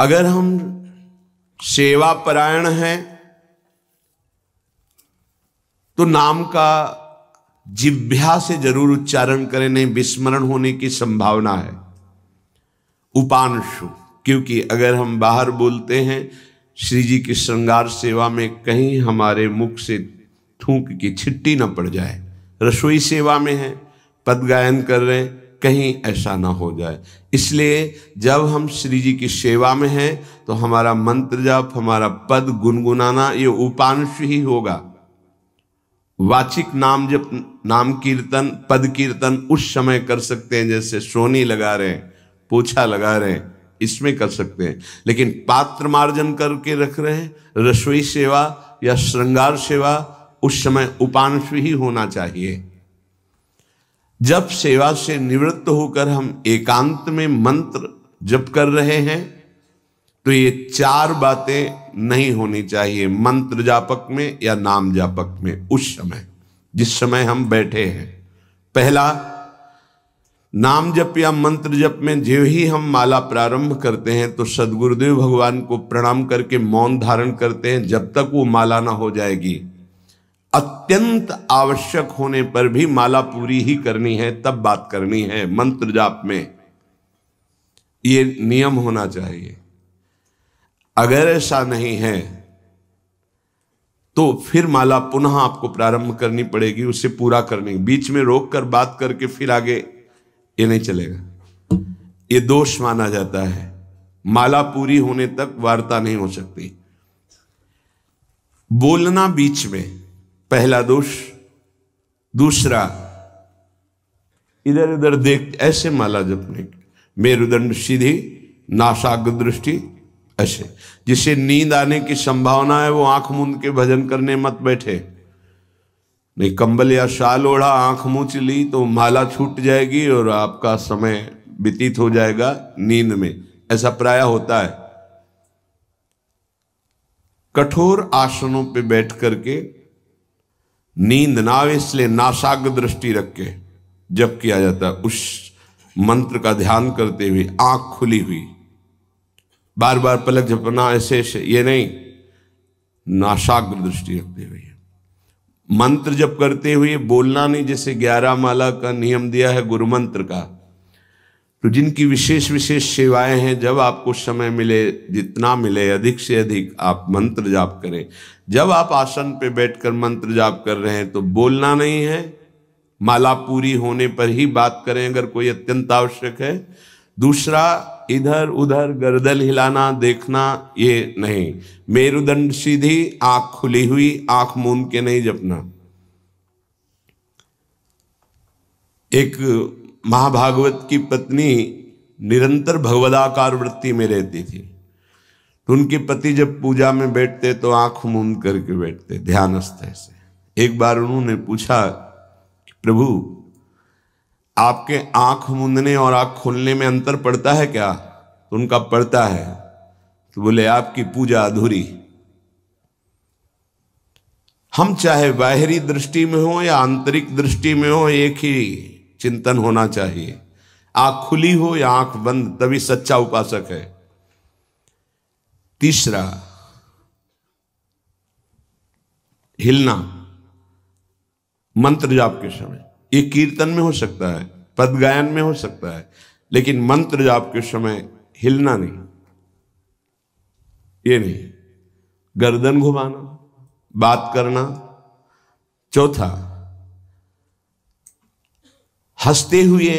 अगर हम सेवा परायण हैं तो नाम का जिह्वा से जरूर उच्चारण करें, नहीं विस्मरण होने की संभावना है। उपांशु, क्योंकि अगर हम बाहर बोलते हैं श्री जी की श्रृंगार सेवा में कहीं हमारे मुख से थूक की छिट्टी न पड़ जाए, रसोई सेवा में है, पद गायन कर रहे हैं, कहीं ऐसा ना हो जाए। इसलिए जब हम श्री जी की सेवा में हैं तो हमारा मंत्र जाप, हमारा पद गुनगुनाना ये उपांशु ही होगा। वाचिक नाम जप, नाम कीर्तन, पद कीर्तन उस समय कर सकते हैं, जैसे सोनी लगा रहे हैं, पोछा लगा रहे हैं, इसमें कर सकते हैं। लेकिन पात्र मार्जन करके रख रहे हैं, रसोई सेवा या श्रृंगार सेवा, उस समय उपांशु ही होना चाहिए। जब सेवा से निवृत्त होकर हम एकांत में मंत्र जप कर रहे हैं तो ये चार बातें नहीं होनी चाहिए मंत्र जापक में या नाम जापक में। उस समय जिस समय हम बैठे हैं, पहला, नाम जप या मंत्र जप में जो ही हम माला प्रारंभ करते हैं तो सद्गुरुदेव भगवान को प्रणाम करके मौन धारण करते हैं जब तक वो माला ना हो जाएगी। अत्यंत आवश्यक होने पर भी माला पूरी ही करनी है, तब बात करनी है मंत्र जाप में। ये नियम होना चाहिए। अगर ऐसा नहीं है तो फिर माला पुनः आपको प्रारंभ करनी पड़ेगी, उसे पूरा करने। बीच में रोक कर बात करके फिर आगे, ये नहीं चलेगा, ये दोष माना जाता है। माला पूरी होने तक वार्ता नहीं हो सकती। बोलना बीच में, पहला दोष। दूसरा, इधर उधर देख ऐसे माला जपने, मेरुदंड सीधी, नासाग्र दृष्टि ऐसे। जिसे नींद आने की संभावना है वो आंख मूंद के भजन करने मत बैठे। नहीं, कंबल या शाल ओढ़ा, आंख मूंद ली तो माला छूट जाएगी और आपका समय व्यतीत हो जाएगा नींद में। ऐसा प्राय होता है। कठोर आसनों पे बैठ करके नींद ना आवे इसलिए नासाग्र दृष्टि रख के जप किया जाता है। उस मंत्र का ध्यान करते हुए आंख खुली हुई, बार बार पलक झपकना ऐसे ऐसे, ये नहीं, नासाग्र दृष्टि रखते हुए मंत्र जप करते हुए बोलना नहीं। जैसे 11 माला का नियम दिया है गुरु मंत्र का, तो जिनकी विशेष विशेष सेवाएं हैं, जब आपको समय मिले, जितना मिले अधिक से अधिक आप मंत्र जाप करें। जब आप आसन पे बैठकर मंत्र जाप कर रहे हैं तो बोलना नहीं है, माला पूरी होने पर ही बात करें अगर कोई अत्यंत आवश्यक है। दूसरा, इधर उधर गर्दन हिलाना, देखना, ये नहीं। मेरुदंड सीधी, आंख खुली हुई, आंख मूंद के नहीं जपना। एक महाभागवत की पत्नी निरंतर भगवदाकार वृत्ति में रहती थी, तो उनके पति जब पूजा में बैठते तो आंख मूंद करके बैठते ध्यानस्थ से। एक बार उन्होंने पूछा, प्रभु आपके आंख मूंदने और आंख खोलने में अंतर पड़ता है क्या? तो उनका पड़ता है। तो बोले आपकी पूजा अधूरी। हम चाहे बाहरी दृष्टि में हो या आंतरिक दृष्टि में हो, एक ही चिंतन होना चाहिए। आंख खुली हो या आंख बंद, तभी सच्चा उपासक है। तीसरा, हिलना मंत्र जाप के समय। ये कीर्तन में हो सकता है, पद गायन में हो सकता है, लेकिन मंत्र जाप के समय हिलना नहीं, ये नहीं। गर्दन घुमाना, बात करना। चौथा, हंसते हुए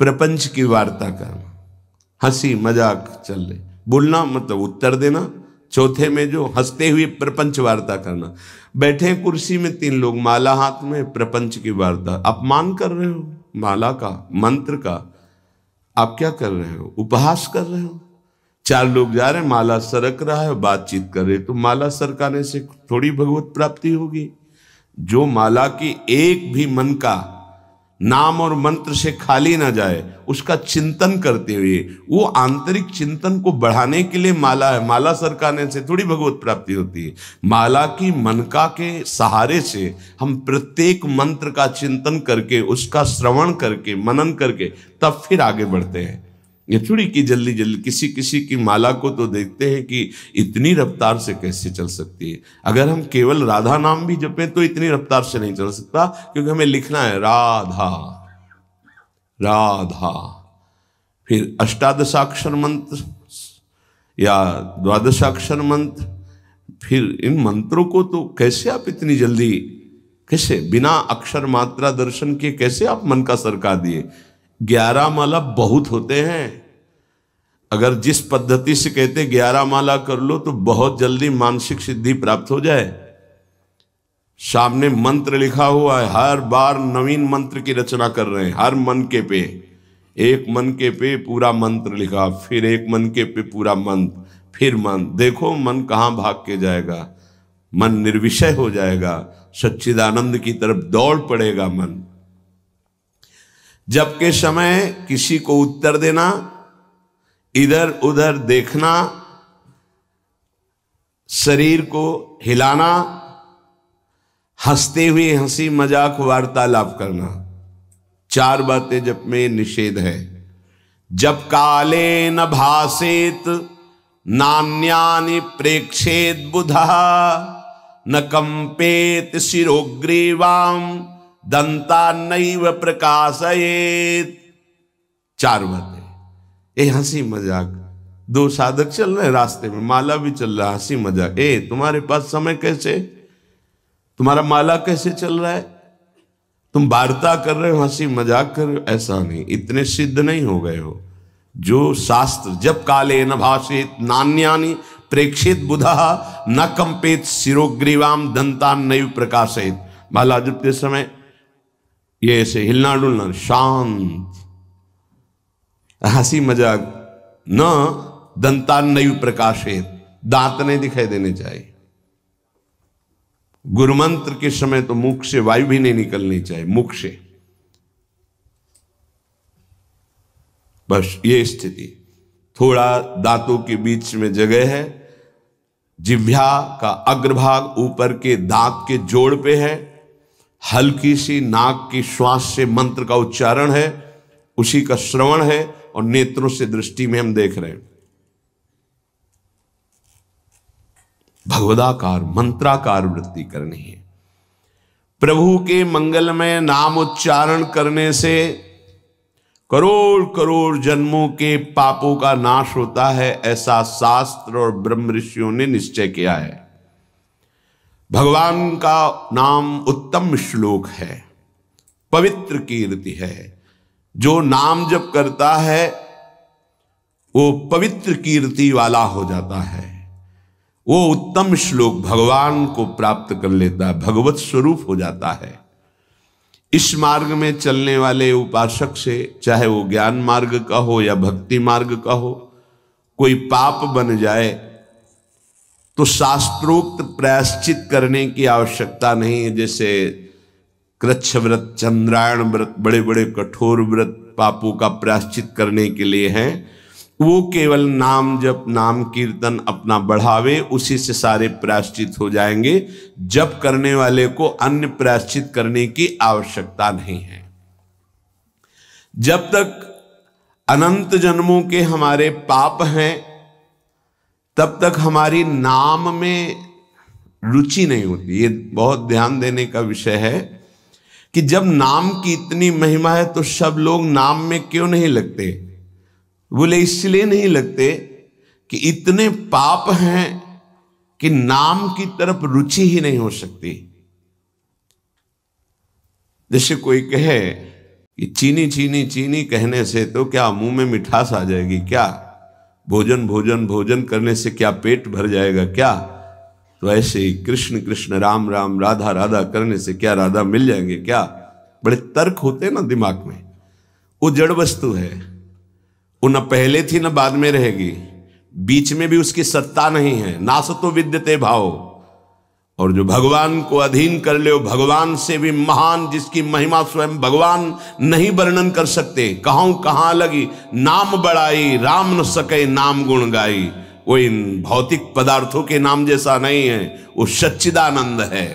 प्रपंच की वार्ता करना, हंसी मजाक चल रही, बोलना मतलब उत्तर देना। चौथे में जो हंसते हुए प्रपंच वार्ता करना। बैठे कुर्सी में 3 लोग, माला हाथ में, प्रपंच की वार्ता। अपमान कर रहे हो माला का, मंत्र का। आप क्या कर रहे हो? उपहास कर रहे हो। 4 लोग जा रहे हैं, माला सरक रहा है, बातचीत कर रहे, तो माला सरकाने से थोड़ी भगवत प्राप्ति होगी। जो माला की एक भी मन का नाम और मंत्र से खाली ना जाए, उसका चिंतन करते हुए, वो आंतरिक चिंतन को बढ़ाने के लिए माला है। माला सरकाने से थोड़ी भगवत प्राप्ति होती है। माला की मनका के सहारे से हम प्रत्येक मंत्र का चिंतन करके, उसका श्रवण करके, मनन करके, तब फिर आगे बढ़ते हैं। ये थोड़ी कि जल्दी जल्दी किसी किसी की माला को तो देखते हैं कि इतनी रफ्तार से कैसे चल सकती है। अगर हम केवल राधा नाम भी जपें तो इतनी रफ्तार से नहीं चल सकता, क्योंकि हमें लिखना है राधा राधा। फिर अष्टादशाक्षर मंत्र या द्वादशाक्षर मंत्र, फिर इन मंत्रों को तो कैसे आप इतनी जल्दी, कैसे बिना अक्षर मात्रा दर्शन के कैसे आप मन का सरका दिए। 11 माला बहुत होते हैं। अगर जिस पद्धति से कहते 11 माला कर लो तो बहुत जल्दी मानसिक सिद्धि प्राप्त हो जाए। सामने मंत्र लिखा हुआ है, हर बार नवीन मंत्र की रचना कर रहे हैं। हर मन के पे, एक मन के पे पूरा मंत्र लिखा, फिर एक मन के पे पूरा मंत्र, फिर मन। देखो मन कहाँ भाग के जाएगा, मन निर्विषय हो जाएगा, सच्चिदानंद की तरफ दौड़ पड़ेगा मन। जब के समय किसी को उत्तर देना, इधर उधर देखना, शरीर को हिलाना, हंसते हुए हंसी मजाक वार्तालाप करना, 4 बातें जब में निषेध है। जब काले न भासेत नान्यानि प्रेक्षेत बुधा न कंपेत शिरोग्रीवाम दंता नैव प्रकाशयेत। 4 बातें। ये हंसी मजाक, 2 साधक चल रहे रास्ते में, माला भी चल रहा, हंसी मजाक। तुम्हारे पास समय कैसे, तुम्हारा माला कैसे चल रहा है, तुम वार्ता कर रहे हो, हंसी मजाक कर रहे हो, ऐसा नहीं, इतने सिद्ध नहीं हो गए हो। जो शास्त्र जब काले न भाषेत नान्यानि प्रेक्षित बुधा न कंपेत शिरोग्रीवाम दंतान नैव प्रकाशयेत। माला जपते समय ये ऐसे हिलना डुलना, शांत, हंसी मजाक, न दंतान नैव प्रकाशयेत, दांत नहीं दिखाई देने चाहिए। गुरुमंत्र के समय तो मुख से वायु भी नहीं निकलनी चाहिए, मुख से। बस ये स्थिति। थोड़ा दांतों के बीच में जगह है, जिह्वा का अग्रभाग ऊपर के दांत के जोड़ पे है, हल्की सी नाक की श्वास से मंत्र का उच्चारण है, उसी का श्रवण है, और नेत्रों से दृष्टि में हम देख रहे हैं। भगवदाकार मंत्राकार वृत्ति करनी है। प्रभु के मंगलमय नाम उच्चारण करने से करोड़ करोड़ जन्मों के पापों का नाश होता है, ऐसा शास्त्र और ब्रह्म ऋषियों ने निश्चय किया है। भगवान का नाम उत्तम श्लोक है, पवित्र कीर्ति है। जो नाम जप करता है वो पवित्र कीर्ति वाला हो जाता है, वो उत्तम श्लोक भगवान को प्राप्त कर लेता है, भगवत स्वरूप हो जाता है। इस मार्ग में चलने वाले उपासक से, चाहे वो ज्ञान मार्ग का हो या भक्ति मार्ग का हो, कोई पाप बन जाए तो शास्त्रोक्त प्रायश्चित करने की आवश्यकता नहीं है। जैसे कृच्छ व्रत, चंद्रायण व्रत, बड़े बड़े कठोर व्रत पापों का प्रायश्चित करने के लिए हैं। वो केवल नाम जप, नाम कीर्तन अपना बढ़ावे, उसी से सारे प्रायश्चित हो जाएंगे। जप करने वाले को अन्य प्रायश्चित करने की आवश्यकता नहीं है। जब तक अनंत जन्मों के हमारे पाप हैं तब तक हमारी नाम में रुचि नहीं होती। ये बहुत ध्यान देने का विषय है कि जब नाम की इतनी महिमा है तो सब लोग नाम में क्यों नहीं लगते? बोले इसलिए नहीं लगते कि इतने पाप हैं कि नाम की तरफ रुचि ही नहीं हो सकती। जैसे कोई कहे कि चीनी चीनी चीनी कहने से तो क्या मुंह में मिठास आ जाएगी क्या? भोजन भोजन भोजन करने से क्या पेट भर जाएगा क्या? तो ऐसे ही कृष्ण कृष्ण राम राम राधा राधा करने से क्या राधा मिल जाएंगे क्या? बड़े तर्क होते हैं ना दिमाग में। वो जड़ वस्तु है, वो न पहले थी न बाद में रहेगी, बीच में भी उसकी सत्ता नहीं है। नासतो विद्यते भाव। और जो भगवान को अधीन कर ले, भगवान से भी महान, जिसकी महिमा स्वयं भगवान नहीं वर्णन कर सकते। कहूं कहां लगी नाम बड़ाई, राम न सके नाम गुण गाई। वो इन भौतिक पदार्थों के नाम जैसा नहीं है, वो सच्चिदानंद है।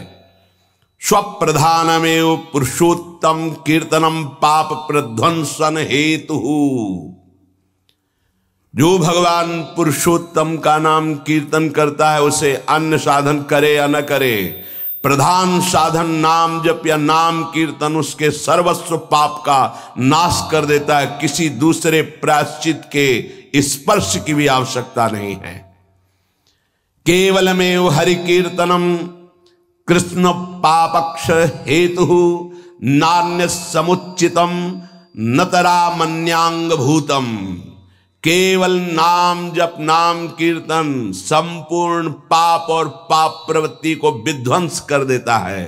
स्वप्रधानमेव पुरुषोत्तम कीर्तनम पाप प्रध्वंसन हेतु। जो भगवान पुरुषोत्तम का नाम कीर्तन करता है उसे अन्य साधन करे या न करे, प्रधान साधन नाम जप या नाम कीर्तन उसके सर्वस्व पाप का नाश कर देता है। किसी दूसरे प्रायश्चित के स्पर्श की भी आवश्यकता नहीं है। केवलमेव हरि कीर्तनम कृष्ण पापक्ष हेतु नान्य समुचितम नतरा मन्यांग भूतम। केवल नाम जप नाम कीर्तन संपूर्ण पाप और पाप प्रवृत्ति को विध्वंस कर देता है।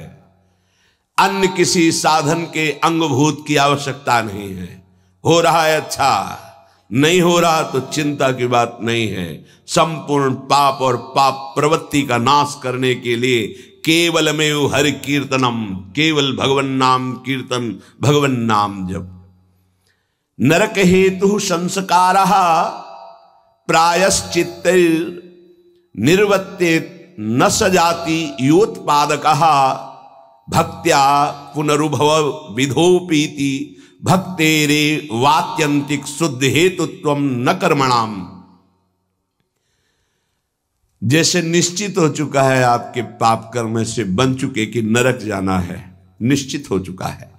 अन्य किसी साधन के अंगभूत की आवश्यकता नहीं है। हो रहा है अच्छा, नहीं हो रहा तो चिंता की बात नहीं है। संपूर्ण पाप और पाप प्रवृत्ति का नाश करने के लिए केवलमेव हरि कीर्तनम, केवल भगवन नाम कीर्तन, भगवन नाम जप। नरक हेतु संस्कार प्रायश्चित्त निर्वत्ते न सजाति योत्पादक भक्त्या पुनरुभव विधोपीति भक्तेरे वात्यंतिक शुद्ध हेतुत्वम न कर्मणाम। जैसे निश्चित हो चुका है आपके पाप कर्म से बन चुके कि नरक जाना है, निश्चित हो चुका है,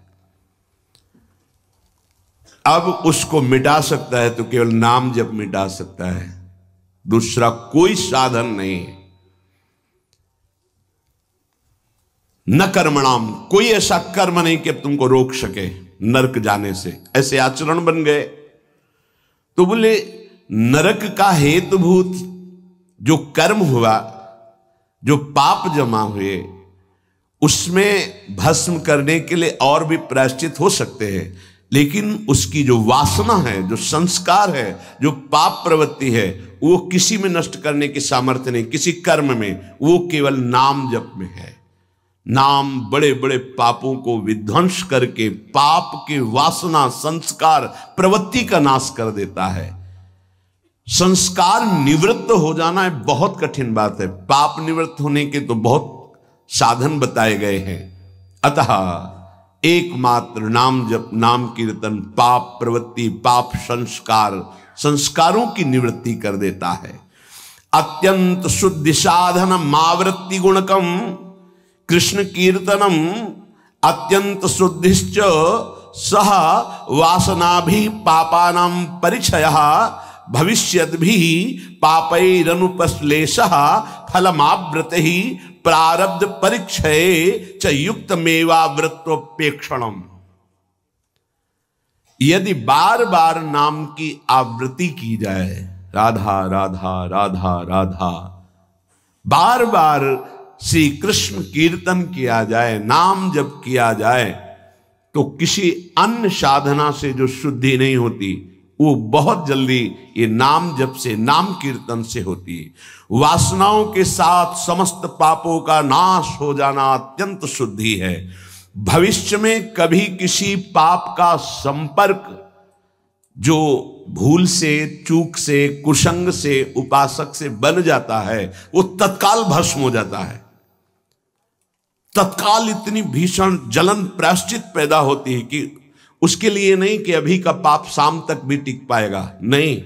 अब उसको मिटा सकता है तो केवल नाम जब मिटा सकता है, दूसरा कोई साधन नहीं है। न कर्मणाम, कोई ऐसा कर्म नहीं कि तुमको रोक सके नरक जाने से। ऐसे आचरण बन गए तो बोले नरक का हेतुभूत जो कर्म हुआ, जो पाप जमा हुए, उसमें भस्म करने के लिए और भी प्रायश्चित हो सकते हैं, लेकिन उसकी जो वासना है, जो संस्कार है, जो पाप प्रवृत्ति है, वो किसी में नष्ट करने की सामर्थ्य नहीं, किसी कर्म में। वो केवल नाम जप में है। नाम बड़े बड़े पापों को विध्वंस करके पाप के वासना संस्कार प्रवृत्ति का नाश कर देता है। संस्कार निवृत्त हो जाना है बहुत कठिन बात है। पाप निवृत्त होने के तो बहुत साधन बताए गए हैं। अतः एकमात्र नाम जप नाम कीर्तन पाप प्रवृत्ति पाप संस्कारों की निवृत्ति कर देता है। अत्यंत शुद्धि साधन मावृत्ति गुणकम कृष्ण कीर्तनम अत्यंत शुद्धिश्च सह वासना भी पापानां परिचयः भविष्यद् भी पापैरनुपश्लेषः फलमावृतिः प्रारब्ध परिक्षये च युक्तमेवावृत्तोपेक्षणम्। यदि बार बार नाम की आवृत्ति की जाए, राधा राधा राधा राधा, बार बार श्री कृष्ण कीर्तन किया जाए, नाम जप किया जाए, तो किसी अन्य साधना से जो शुद्धि नहीं होती वो बहुत जल्दी ये नाम जप से नाम कीर्तन से होती है। वासनाओं के साथ समस्त पापों का नाश हो जाना अत्यंत शुद्धि है। भविष्य में कभी किसी पाप का संपर्क जो भूल से चूक से कुसंग से उपासक से बन जाता है वो तत्काल भस्म हो जाता है। तत्काल इतनी भीषण जलन प्रायश्चित पैदा होती है कि उसके लिए नहीं कि अभी का पाप शाम तक भी टिक पाएगा, नहीं,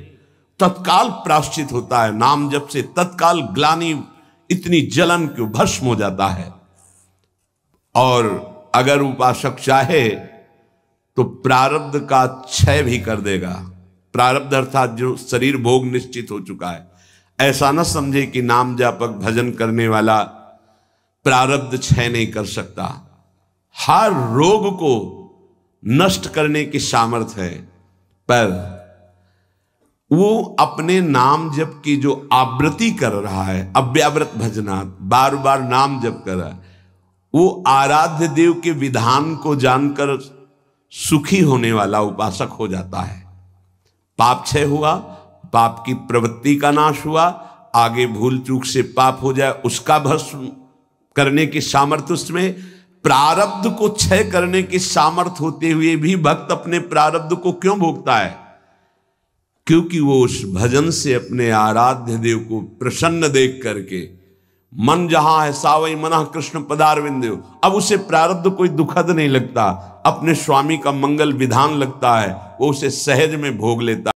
तत्काल प्रायश्चित होता है। नाम जप से तत्काल ग्लानि, इतनी जलन क्यों, भस्म हो जाता है। और अगर उपासक चाहे तो प्रारब्ध का क्षय भी कर देगा। प्रारब्ध अर्थात जो शरीर भोग निश्चित हो चुका है। ऐसा न समझे कि नाम जापक भजन करने वाला प्रारब्ध क्षय नहीं कर सकता। हर रोग को नष्ट करने की सामर्थ्य है, पर वो अपने नाम जप की जो आवृत्ति कर रहा है, अव्यावृत भजनात्, बार बार नाम जप कर रहा है, वो आराध्य देव के विधान को जानकर सुखी होने वाला उपासक हो जाता है। पाप क्षय हुआ, पाप की प्रवृत्ति का नाश हुआ, आगे भूल चूक से पाप हो जाए उसका भस्म करने की सामर्थ्य उसमें, प्रारब्ध को क्षय करने की सामर्थ्य होते हुए भी भक्त अपने प्रारब्ध को क्यों भोगता है? क्योंकि वो उस भजन से अपने आराध्य देव को प्रसन्न देख करके, मन जहां है सावई मना कृष्ण पदारविंद, अब उसे प्रारब्ध कोई दुखद नहीं लगता, अपने स्वामी का मंगल विधान लगता है, वो उसे सहज में भोग लेता।